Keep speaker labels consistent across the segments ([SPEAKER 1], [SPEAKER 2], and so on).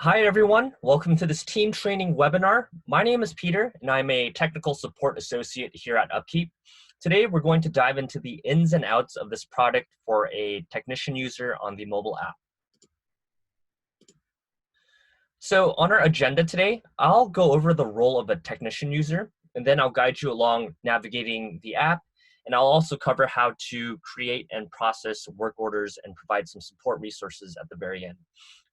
[SPEAKER 1] Hi, everyone. Welcome to this team training webinar. My name is Peter, and I'm a technical support associate here at Upkeep. Today, we're going to dive into the ins and outs of this product for a technician user on the mobile app. So on our agenda today, I'll go over the role of a technician user, and then I'll guide you along navigating the app, and I'll also cover how to create and process work orders and provide some support resources at the very end.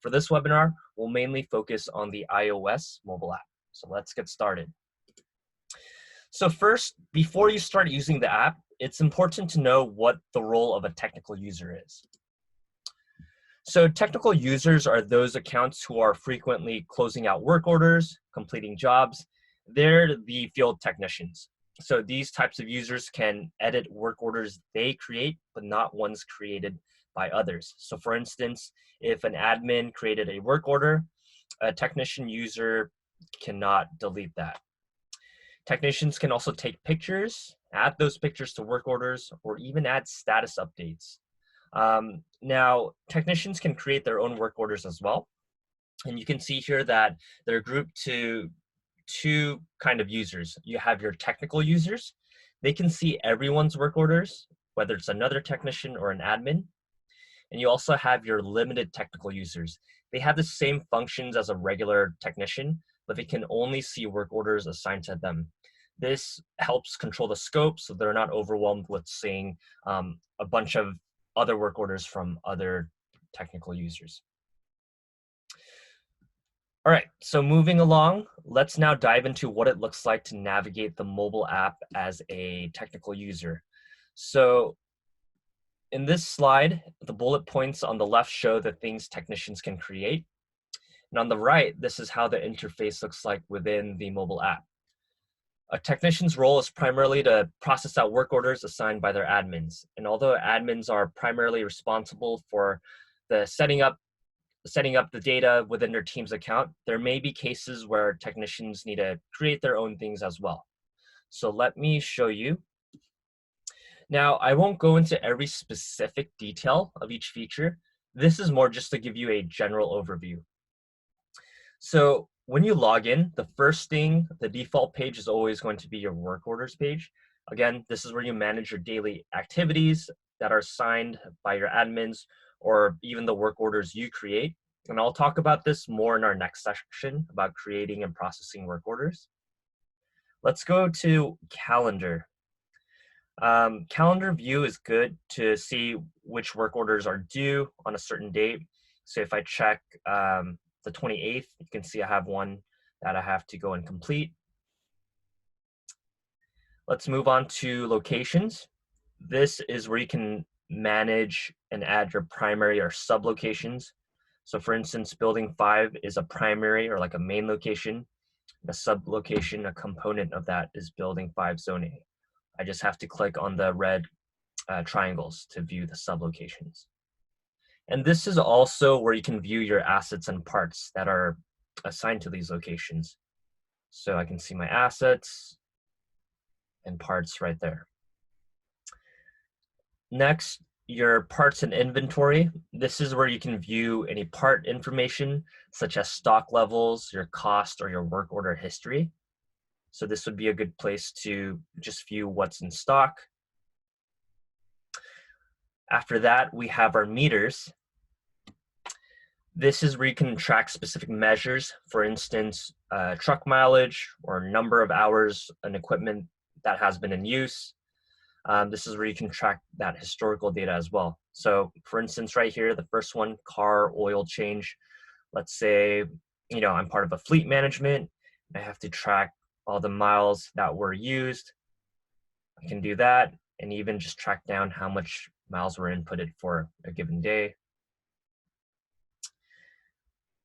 [SPEAKER 1] For this webinar, we'll mainly focus on the iOS mobile app. So let's get started. So first, before you start using the app, it's important to know what the role of a technical user is. So technical users are those accounts who are frequently closing out work orders, completing jobs. They're the field technicians. So these types of users can edit work orders they create, but not ones created by others. So for instance, if an admin created a work order, a technician user cannot delete that. Technicians can also take pictures, add those pictures to work orders, or even add status updates. Now, technicians can create their own work orders as well. And you can see here that they're grouped to two kind of users. You have your technical users. They can see everyone's work orders, whether it's another technician or an admin. And you also have your limited technical users. They have the same functions as a regular technician, but they can only see work orders assigned to them. This helps control the scope so they're not overwhelmed with seeing a bunch of other work orders from other technical users. All right, so moving along, let's now dive into what it looks like to navigate the mobile app as a technical user. So in this slide, the bullet points on the left show the things technicians can create. And on the right, this is how the interface looks like within the mobile app. A technician's role is primarily to process out work orders assigned by their admins. And although admins are primarily responsible for the setting up the data within their team's account, there may be cases where technicians need to create their own things as well. So let me show you. Now, I won't go into every specific detail of each feature. This is more just to give you a general overview. So when you log in, the first thing, the default page is always going to be your work orders page. Again, this is where you manage your daily activities that are assigned by your admins or even the work orders you create. And I'll talk about this more in our next section about creating and processing work orders. Let's go to calendar. Calendar view is good to see which work orders are due on a certain date. So if I check the 28th, you can see I have one that I have to go and complete. Let's move on to locations. This is where you can manage and add your primary or sub locations. So for instance, building 5 is a primary or like a main location. A sub location, a component of that is building 5 zone A. I just have to click on the red triangles to view the sub locations. And this is also where you can view your assets and parts that are assigned to these locations. So I can see my assets and parts right there. Next, your parts and inventory. This is where you can view any part information, such as stock levels, your cost, or your work order history. So this would be a good place to just view what's in stock. After that, we have our meters. This is where you can track specific measures, for instance, truck mileage or number of hours and equipment that has been in use. This is where you can track that historical data as well. So for instance, right here, the first one, car oil change. Let's say, I'm part of a fleet management. I have to track all the miles that were used. I can do that and even just track down how much miles were inputted for a given day.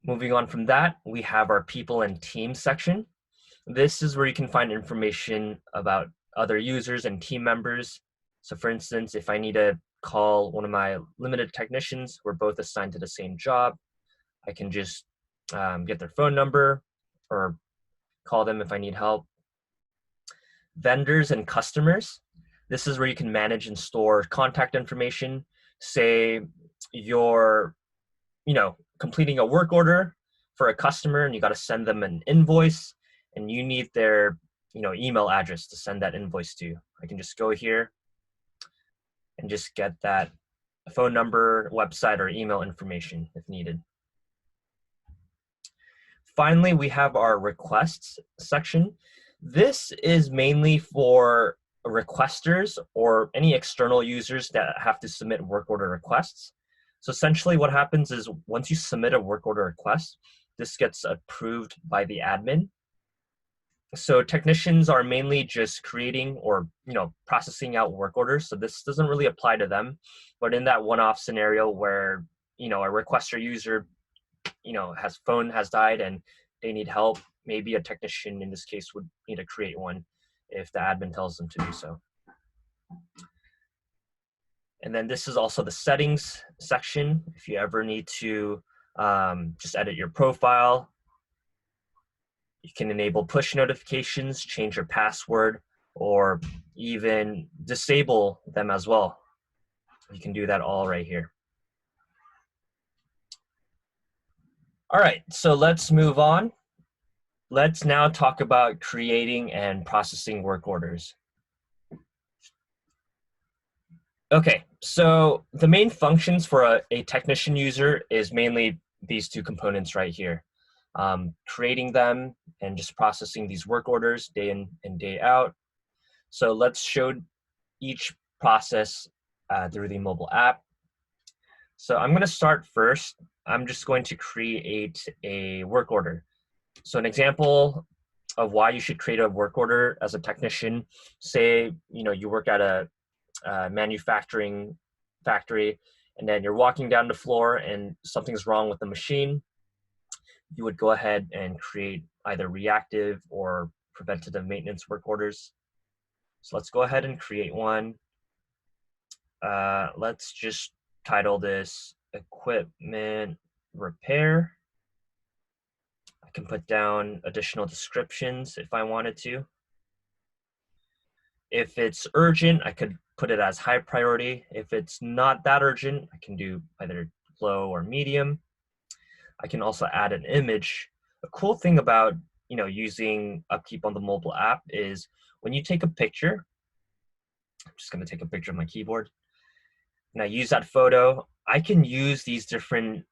[SPEAKER 1] Moving on from that, we have our people and team section. This is where you can find information about other users and team members. So for instance, if I need to call one of my limited technicians, we're both assigned to the same job, I can just get their phone number or call them if I need help. Vendors and customers. This is where you can manage and store contact information. Say you're, completing a work order for a customer and you got to send them an invoice and you need their email address to send that invoice to. I can just go here and just get that phone number, website, or email information if needed. Finally, we have our requests section. This is mainly for requesters or any external users that have to submit work order requests. So essentially what happens is once you submit a work order request, this gets approved by the admin. So technicians are mainly just creating or processing out work orders. So this doesn't really apply to them. But in that one-off scenario where a requester user has died and they need help, maybe a technician in this case would need to create one if the admin tells them to do so. And then this is also the settings section. If you ever need to just edit your profile, you can enable push notifications, change your password, or even disable them as well. You can do that all right here. All right, so let's move on. Let's now talk about creating and processing work orders. Okay, so the main functions for a technician user is mainly these two components right here. Creating them and just processing these work orders day in and day out. So let's show each process through the mobile app. So I'm going to start first. I'm just going to create a work order. So an example of why you should create a work order as a technician, say you work at a manufacturing factory and then you're walking down the floor and something's wrong with the machine, you would go ahead and create either reactive or preventative maintenance work orders. So let's go ahead and create one. Let's just title this equipment repair. I can put down additional descriptions if I wanted to. If it's urgent, I could put it as high priority. If it's not that urgent, I can do either low or medium. I can also add an image. A cool thing about using Upkeep on the mobile app is when you take a picture, I'm just going to take a picture of my keyboard, and I use that photo, I can use these different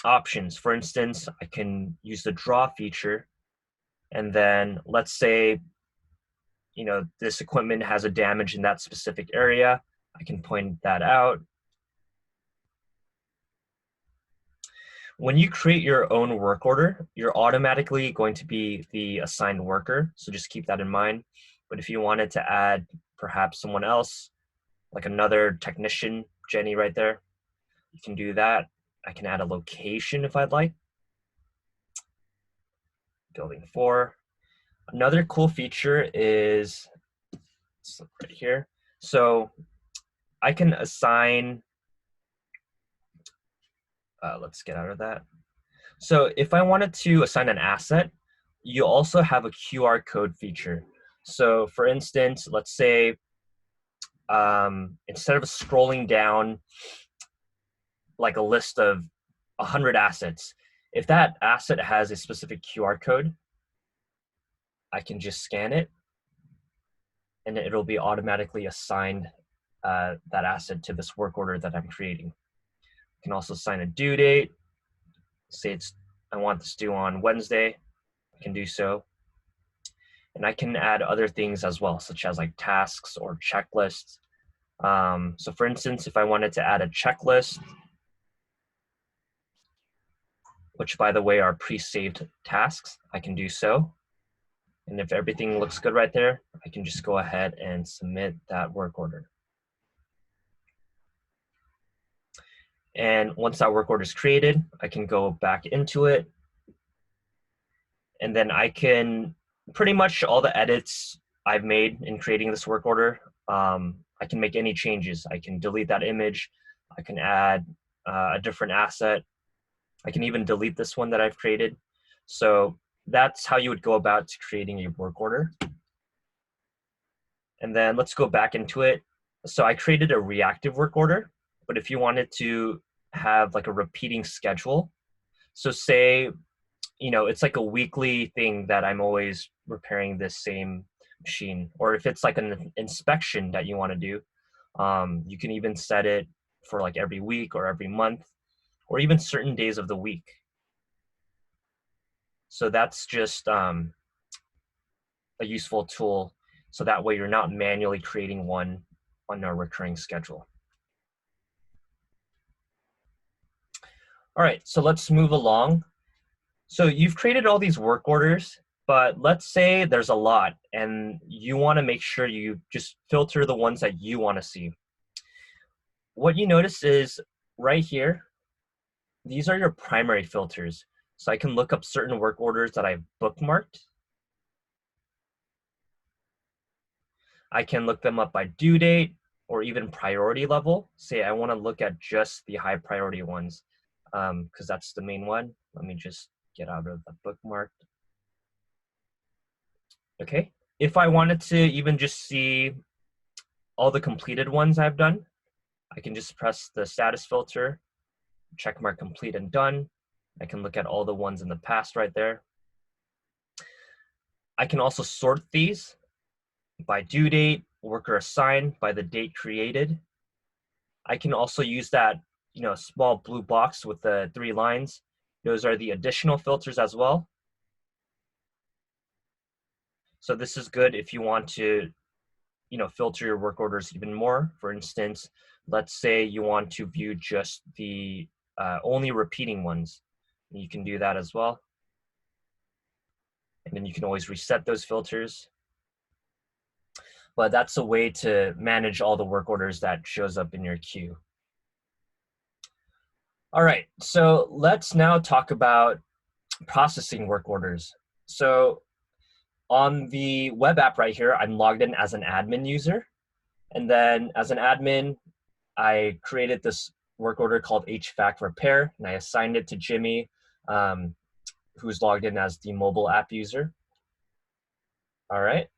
[SPEAKER 1] options. For instance, I can use the draw feature, and then let's say this equipment has a damage in that specific area. I can point that out. When you create your own work order, you're automatically going to be the assigned worker, so just keep that in mind. But if you wanted to add perhaps someone else, like another technician, Jenny right there, you can do that. I can add a location if I'd like. Building 4. Another cool feature is, let's look right here. So I can assign, let's get out of that. So if I wanted to assign an asset, you also have a QR code feature. So for instance, let's say instead of scrolling down like a list of 100 assets, if that asset has a specific QR code, I can just scan it and it'll be automatically assigned that asset to this work order that I'm creating. I can also assign a due date. Say I want this due on Wednesday, I can do so. And I can add other things as well, such as like tasks or checklists. So for instance, if I wanted to add a checklist, which by the way are pre-saved tasks, I can do so. And if everything looks good right there, I can just go ahead and submit that work order. And once that work order is created, I can go back into it. And then I can pretty much all the edits I've made in creating this work order, I can make any changes. I can delete that image. I can add a different asset. I can even delete this one that I've created. So that's how you would go about creating a work order. And then let's go back into it. So I created a reactive work order, but if you wanted to have like a repeating schedule, So say, it's like a weekly thing that I'm always repairing this same machine. Or if it's like an inspection that you want to do, you can even set it for like every week or every month, or even certain days of the week. So that's just a useful tool. So that way you're not manually creating one on a recurring schedule. All right, so let's move along. So you've created all these work orders, but let's say there's a lot and you want to make sure you just filter the ones that you want to see. What you notice is right here, these are your primary filters. So I can look up certain work orders that I've bookmarked. I can look them up by due date or even priority level. Say I want to look at just the high priority ones because that's the main one. Let me just get out of the bookmark. Okay. If I wanted to even just see all the completed ones I've done, I can just press the status filter, check mark complete and done. I can look at all the ones in the past right there. I can also sort these by due date, worker assigned, by the date created. I can also use that small blue box with the 3 lines. Those are the additional filters as well. So this is good if you want to filter your work orders even more. For instance, let's say you want to view just the only repeating ones. You can do that as well. And then you can always reset those filters. But that's a way to manage all the work orders that shows up in your queue. All right, so let's now talk about processing work orders. So on the web app right here, I'm logged in as an admin user. And then as an admin, I created this work order called HVAC repair, and I assigned it to Jimmy, who's logged in as the mobile app user. All right,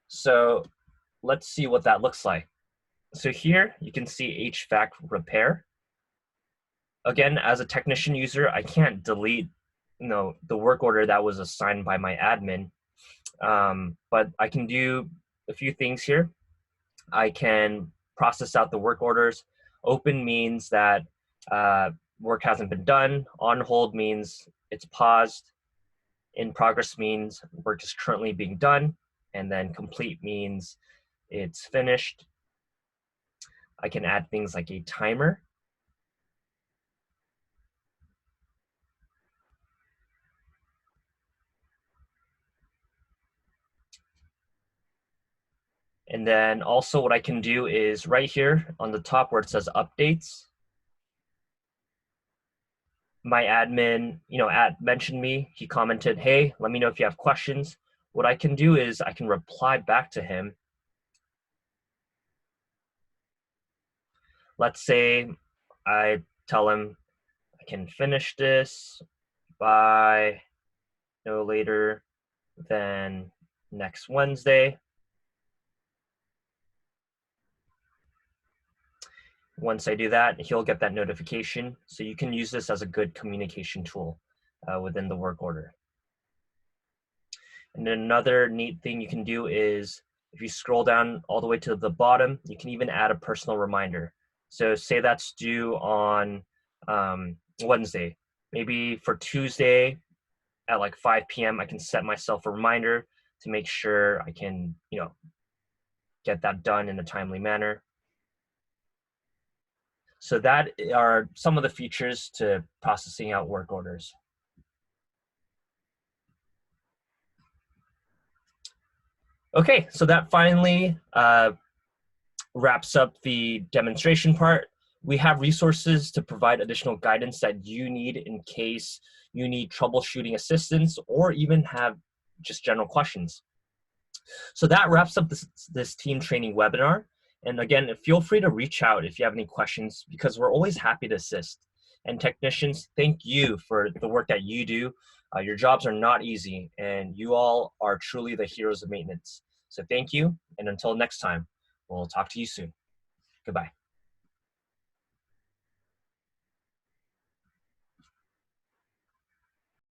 [SPEAKER 1] so let's see what that looks like. So here you can see HVAC repair. Again, as a technician user, I can't delete the work order that was assigned by my admin, but I can do a few things here. I can process out the work orders. Open means that work hasn't been done. On hold means it's paused. In progress means work is currently being done. And then complete means it's finished. I can add things like a timer. And then also what I can do is right here on the top where it says updates, my admin, mentioned me. He commented, hey, let me know if you have questions. What I can do is I can reply back to him. Let's say I tell him I can finish this by no later than next Wednesday. Once I do that, he'll get that notification. So you can use this as a good communication tool within the work order. And then another neat thing you can do is if you scroll down all the way to the bottom, you can even add a personal reminder. So say that's due on Wednesday. Maybe for Tuesday at like 5 p.m., I can set myself a reminder to make sure I can, get that done in a timely manner. So that are some of the features to processing out work orders. Okay, so that finally wraps up the demonstration part. We have resources to provide additional guidance that you need in case you need troubleshooting assistance or even have just general questions. So that wraps up this team training webinar. And again, feel free to reach out if you have any questions because we're always happy to assist. And technicians, thank you for the work that you do. Your jobs are not easy and you all are truly the heroes of maintenance. So thank you. And until next time, we'll talk to you soon. Goodbye.